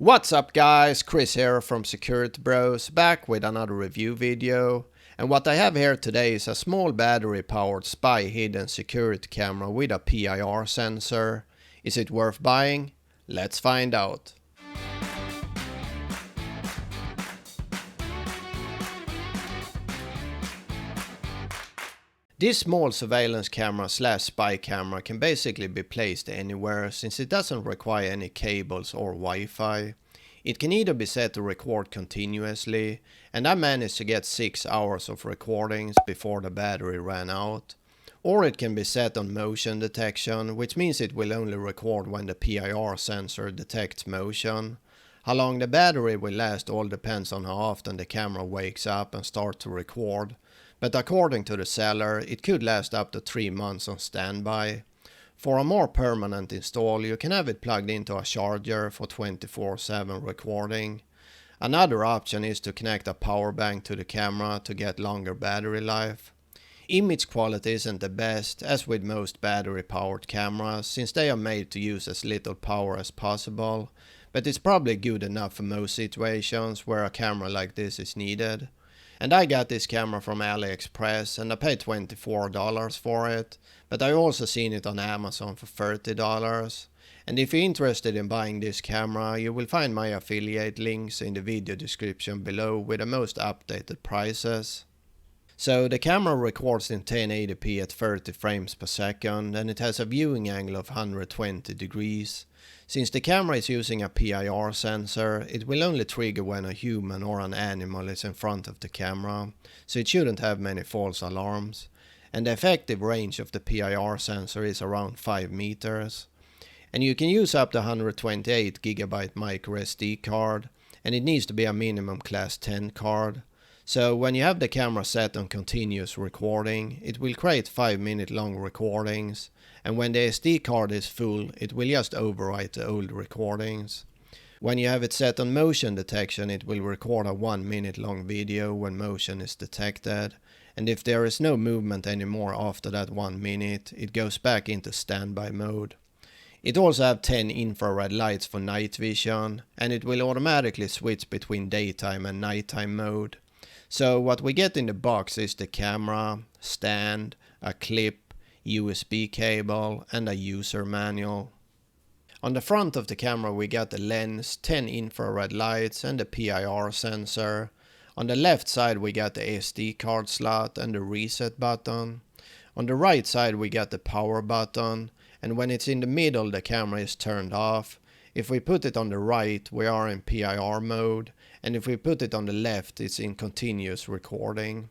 What's up guys, Chris here from securitybros, back with another review video. And what I have here today is a small battery powered spy hidden security camera with a PIR sensor. Is it worth buying? Let's find out. This small surveillance camera slash spy camera can basically be placed anywhere since it doesn't require any cables or Wi-Fi. It can either be set to record continuously, and I managed to get 6 hours of recordings before the battery ran out. Or it can be set on motion detection, which means it will only record when the PIR sensor detects motion. How long the battery will last all depends on how often the camera wakes up and starts to record. But according to the seller, it could last up to 3 months on standby. For a more permanent install, you can have it plugged into a charger for 24/7 recording. Another option is to connect a power bank to the camera to get longer battery life. Image quality isn't the best, as with most battery powered cameras, since they are made to use as little power as possible, but it's probably good enough for most situations where a camera like this is needed. And I got this camera from AliExpress and I paid $24 for it, but I also seen it on Amazon for $30. And if you're interested in buying this camera, you will find my affiliate links in the video description below with the most updated prices. So the camera records in 1080p at 30 frames per second, and it has a viewing angle of 120 degrees. Since the camera is using a PIR sensor, it will only trigger when a human or an animal is in front of the camera, so it shouldn't have many false alarms. And the effective range of the PIR sensor is around 5 meters. And you can use up to 128GB micro SD card, and it needs to be a minimum class 10 card. So when you have the camera set on continuous recording, it will create 5-minute long recordings, and when the SD card is full, it will just overwrite the old recordings. When you have it set on motion detection, it will record a 1-minute long video when motion is detected, and if there is no movement anymore after that 1 minute, it goes back into standby mode. It also has 10 infrared lights for night vision, and it will automatically switch between daytime and nighttime mode. So what we get in the box is the camera, stand, a clip, USB cable and a user manual. On the front of the camera we got the lens, 10 infrared lights and the PIR sensor. On the left side we got the SD card slot and the reset button. On the right side we got the power button, and when it's in the middle the camera is turned off. If we put it on the right we are in PIR mode, and if we put it on the left it's in continuous recording.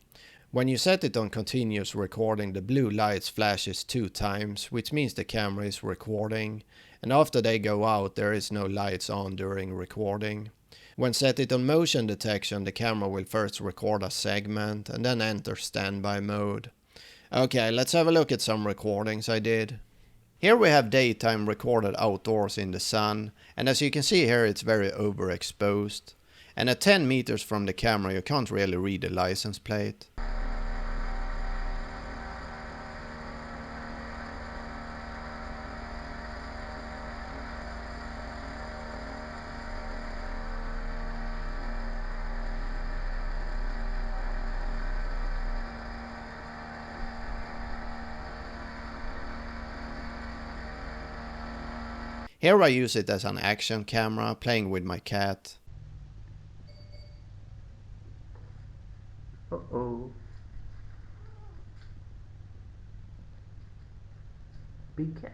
When you set it on continuous recording, the blue lights flashes 2 times, which means the camera is recording, and after they go out there is no lights on during recording. When set it on motion detection, the camera will first record a segment and then enter standby mode. Okay, let's have a look at some recordings I did. Here we have daytime recorded outdoors in the sun, and as you can see here it's very overexposed. And at 10 meters from the camera you can't really read the license plate. Here I use it as an action camera, playing with my cat. Uh-oh. Big cat.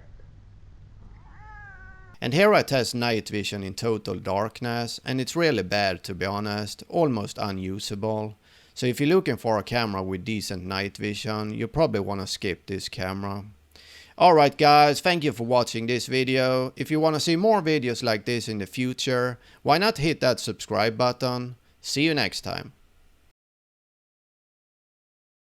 And here I test night vision in total darkness, and it's really bad to be honest, almost unusable. So if you're looking for a camera with decent night vision, you probably want to skip this camera. Alright guys, thank you for watching this video. If you want to see more videos like this in the future, why not hit that subscribe button? See you next time.